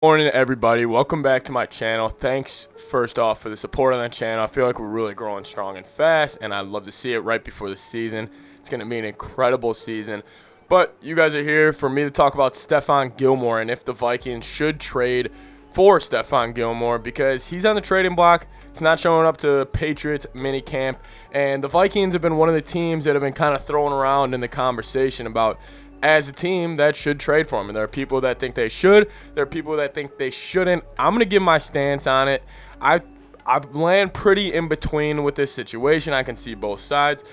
Morning, everybody. Welcome back to my channel. Thanks, first off, for the support on the channel. I feel like we're really growing strong and fast, and I'd love to see it right before the season. It's going to be an incredible season. But you guys are here for me to talk about Stephon Gilmore and if the Vikings should trade for Stephon Gilmore because he's on the trading block. He's not showing up to Patriots minicamp, and the Vikings have been one of the teams that have been kind of thrown around in the conversation about as a team that should trade for him. And there are people that think they should. There are people that think they shouldn't. I'm going to give my stance on it. I land pretty in between with this situation. I can see both sides.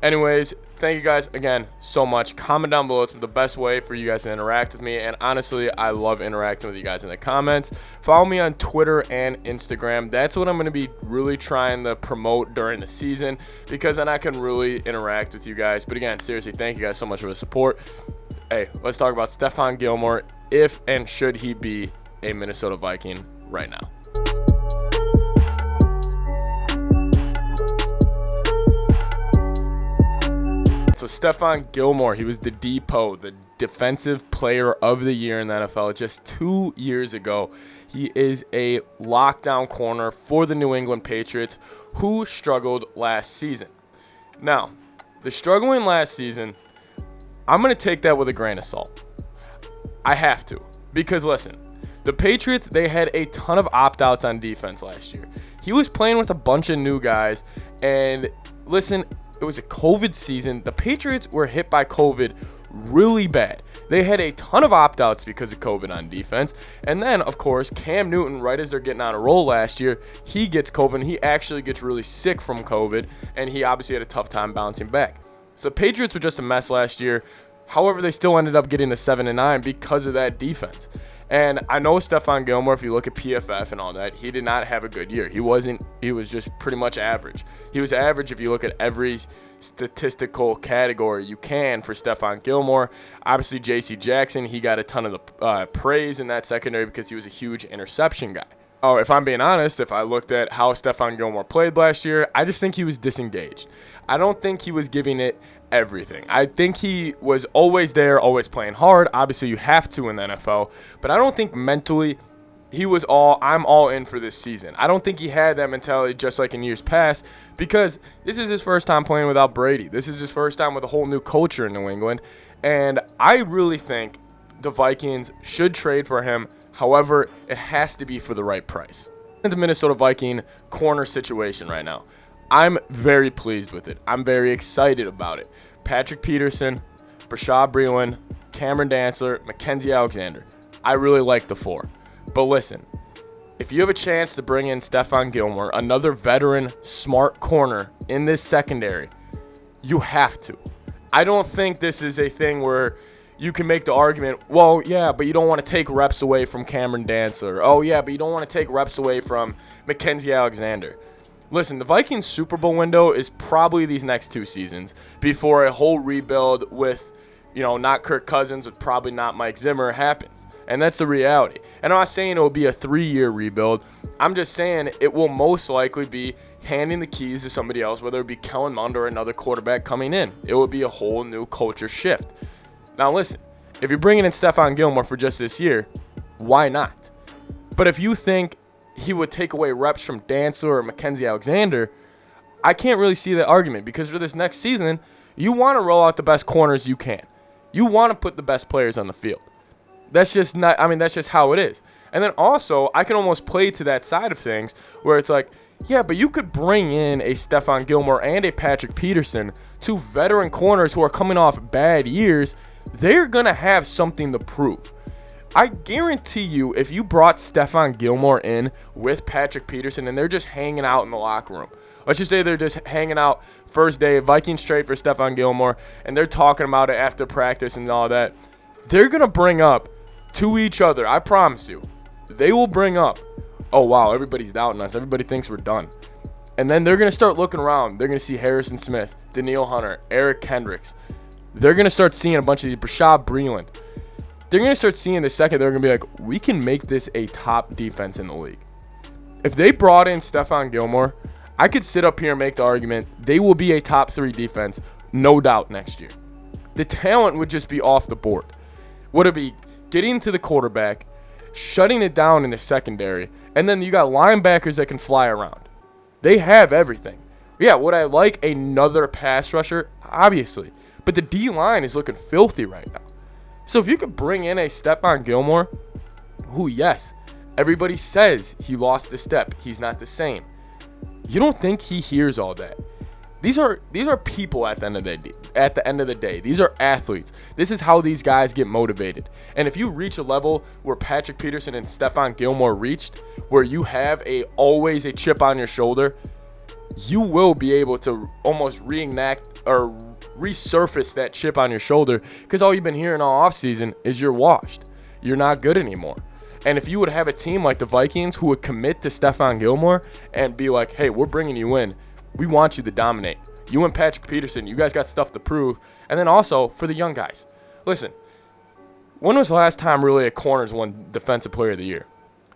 Anyways, thank you guys again so much. Comment down below. It's the best way for you guys to interact with me. And honestly, I love interacting with you guys in the comments. Follow me on Twitter and Instagram. That's what I'm going to be really trying to promote during the season because then I can really interact with you guys. But again, seriously, thank you guys so much for the support. Hey, let's talk about Stephon Gilmore. If and should he be a Minnesota Viking right now? So Stephon Gilmore, he was the depot, the defensive player of the year in the NFL just 2 years ago. He is a lockdown corner for the New England Patriots who struggled last season. Now, the struggling last season, I'm going to take that with a grain of salt. I have to. Because listen, the Patriots, they had a ton of opt-outs on defense last year. He was playing with a bunch of new guys, and listen, it was a COVID season. The Patriots were hit by COVID really bad. They had a ton of opt-outs because of COVID on defense. And then, of course, Cam Newton, right as they're getting on a roll last year, he gets COVID, and he actually gets really sick from COVID, and he obviously had a tough time bouncing back. So the Patriots were just a mess last year. However, they still ended up getting the 7-9 because of that defense. And I know Stephon Gilmore, if you look at PFF and all that, he did not have a good year. He was just pretty much average. He was average if you look at every statistical category you can for Stephon Gilmore. Obviously, J.C. Jackson, he got a ton of the praise in that secondary because he was a huge interception guy. Oh, if I'm being honest, if I looked at how Stephon Gilmore played last year, I just think he was disengaged. I don't think he was giving it everything. I think he was always there, always playing hard. Obviously, you have to in the NFL, but I don't think mentally he was I'm all in for this season. I don't think he had that mentality just like in years past because this is his first time playing without Brady. This is his first time with a whole new culture in New England, and I really think the Vikings should trade for him. However, it has to be for the right price. In the Minnesota Viking corner situation right now, I'm very pleased with it. I'm very excited about it. Patrick Peterson, Bashaud Breeland, Cameron Dantzler, Mackenzie Alexander. I really like the four. But listen, if you have a chance to bring in Stephon Gilmore, another veteran, smart corner in this secondary, you have to. I don't think this is a thing where you can make the argument, well, yeah, but you don't want to take reps away from Cameron Dantzler. Oh, yeah, but you don't want to take reps away from Mackenzie Alexander. Listen, the Vikings Super Bowl window is probably these next 2 seasons before a whole rebuild with, not Kirk Cousins, but probably not Mike Zimmer happens. And that's the reality. And I'm not saying it will be a 3-year rebuild. I'm just saying it will most likely be handing the keys to somebody else, whether it be Kellen Mond or another quarterback coming in. It will be a whole new culture shift. Now listen, if you're bringing in Stephon Gilmore for just this year, why not? But if you think he would take away reps from Dantzler or Mackenzie Alexander, I can't really see that argument because for this next season, you want to roll out the best corners you can. You want to put the best players on the field. That's just that's just how it is. And then also, I can almost play to that side of things where it's like, yeah, but you could bring in a Stephon Gilmore and a Patrick Peterson, 2 veteran corners who are coming off bad years. They're going to have something to prove. I guarantee you, if you brought Stephon Gilmore in with Patrick Peterson and they're just hanging out in the locker room, let's just say they're just hanging out first day, Vikings trade for Stephon Gilmore, and they're talking about it after practice and all that, they're going to bring up to each other, I promise you, they will bring up, oh, wow, everybody's doubting us. Everybody thinks we're done. And then they're going to start looking around. They're going to see Harrison Smith, Danielle Hunter, Eric Kendricks. They're going to start seeing a bunch of these, Bashaud Breeland. They're going to start seeing the second they're going to be like, we can make this a top defense in the league. If they brought in Stephon Gilmore, I could sit up here and make the argument they will be a top 3 defense, no doubt, next year. The talent would just be off the board. Would it be getting to the quarterback, shutting it down in the secondary, and then you got linebackers that can fly around. They have everything. Yeah, would I like another pass rusher? Obviously. But the D-line is looking filthy right now. So if you could bring in a Stephon Gilmore, who, yes, everybody says he lost a step. He's not the same. You don't think he hears all that? These are people at the end of the day. These are athletes. This is how these guys get motivated. And if you reach a level where Patrick Peterson and Stephon Gilmore reached, where you have always a chip on your shoulder, you will be able to almost reenact or resurface that chip on your shoulder, because all you've been hearing all offseason is you're washed. You're not good anymore. And if you would have a team like the Vikings who would commit to Stephon Gilmore and be like, hey, we're bringing you in. We want you to dominate. You and Patrick Peterson, you guys got stuff to prove. And then also for the young guys. Listen, when was the last time really a corners won Defensive Player of the Year?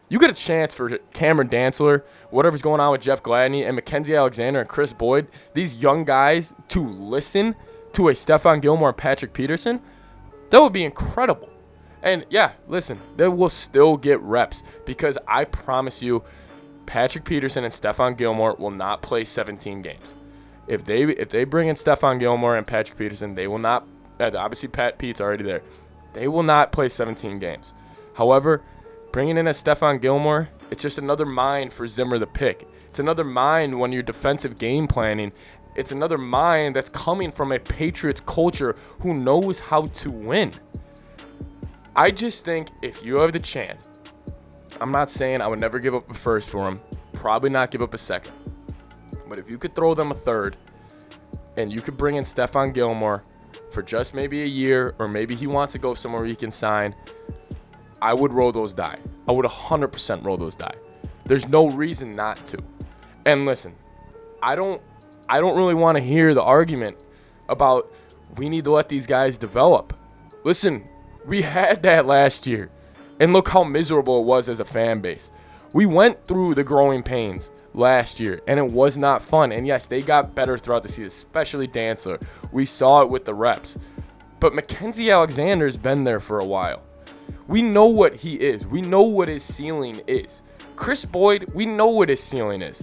You get a chance for Cameron Dantzler, whatever's going on with Jeff Gladney, and Mackenzie Alexander and Chris Boyd, these young guys, to listen to a Stephon Gilmore and Patrick Peterson, that would be incredible. And yeah, listen, they will still get reps, because I promise you, Patrick Peterson and Stephon Gilmore will not play 17 games. If they bring in Stephon Gilmore and Patrick Peterson, they will not. Obviously, Pat Pete's already there. They will not play 17 games. However, bringing in a Stephon Gilmore, it's just another mind for Zimmer to pick. It's another mind when you're defensive game planning. It's another mind that's coming from a Patriots culture who knows how to win. I just think if you have the chance, I'm not saying I would never give up a first for him, probably not give up a second. But if you could throw them a third and you could bring in Stephon Gilmore for just maybe a year, or maybe he wants to go somewhere he can sign, I would roll those die. I would 100% roll those die. There's no reason not to. And listen, I don't really want to hear the argument about we need to let these guys develop. Listen, we had that last year. And look how miserable it was as a fan base. We went through the growing pains last year, and it was not fun. And yes, they got better throughout the season, especially Dantzler. We saw it with the reps. But Mackenzie Alexander's been there for a while. We know what he is. We know what his ceiling is. Chris Boyd, we know what his ceiling is.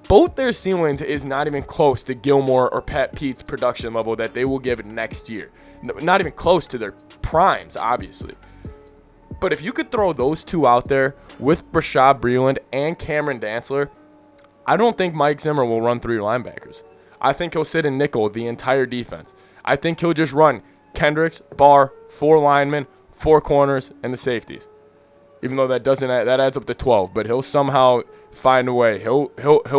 Both their ceilings is not even close to Gilmore or Pat Pete's production level that they will give next year. Not even close to their primes, obviously. But if you could throw those two out there with Rashad Breeland and Cameron Dantzler, I don't think Mike Zimmer will run three linebackers. I think he'll sit in nickel the entire defense. I think he'll just run Kendricks, Barr, 4 linemen, 4 corners, and the safeties. Even though that adds up to 12, but he'll somehow find a way. He'll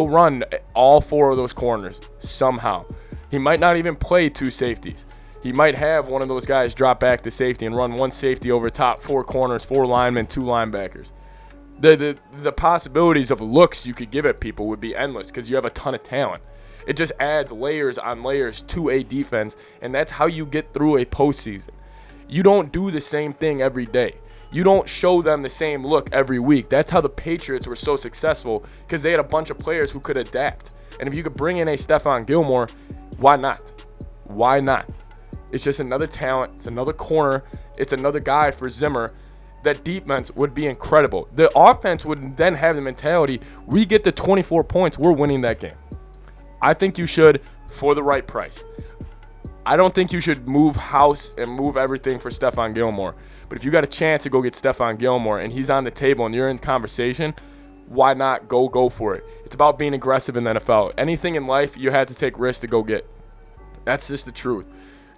run all 4 of those corners somehow. He might not even play 2 safeties. He might have one of those guys drop back to safety and run 1 safety over top, 4 corners, 4 linemen, 2 linebackers. The possibilities of looks you could give at people would be endless because you have a ton of talent. It just adds layers on layers to a defense, and that's how you get through a postseason. You don't do the same thing every day. You don't show them the same look every week. That's how the Patriots were so successful, because they had a bunch of players who could adapt. And if you could bring in a Stephon Gilmore, why not? Why not? It's just another talent. It's another corner. It's another guy for Zimmer. That defense would be incredible. The offense would then have the mentality, we get to 24 points, we're winning that game. I think you should for the right price. I don't think you should move house and move everything for Stephon Gilmore. But if you got a chance to go get Stephon Gilmore and he's on the table and you're in conversation, why not go for it? It's about being aggressive in the NFL. Anything in life you have to take risks to go get. That's just the truth.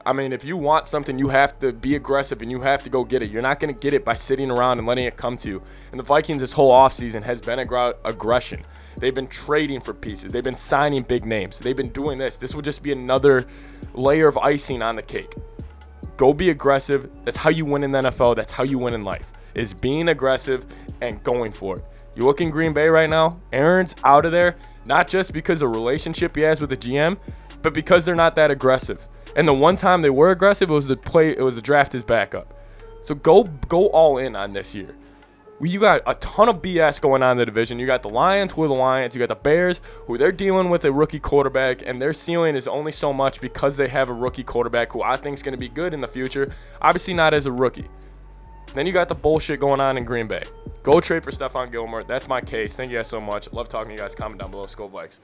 I mean, if you want something, you have to be aggressive and you have to go get it. You're not going to get it by sitting around and letting it come to you. And the Vikings this whole offseason has been aggression. They've been trading for pieces. They've been signing big names. They've been doing this. This will just be another layer of icing on the cake. Go be aggressive. That's how you win in the NFL. That's how you win in life, is being aggressive and going for it. You look in Green Bay right now, Aaron's out of there, not just because of the relationship he has with the GM, but because they're not that aggressive. And the one time they were aggressive, it was the draft his backup. So go all in on this year. You got a ton of BS going on in the division. You got the Lions, who are the Lions. You got the Bears, who they're dealing with a rookie quarterback, and their ceiling is only so much because they have a rookie quarterback who I think is going to be good in the future. Obviously not as a rookie. Then you got the bullshit going on in Green Bay. Go trade for Stephon Gilmore. That's my case. Thank you guys so much. Love talking to you guys. Comment down below. Skol Vikes.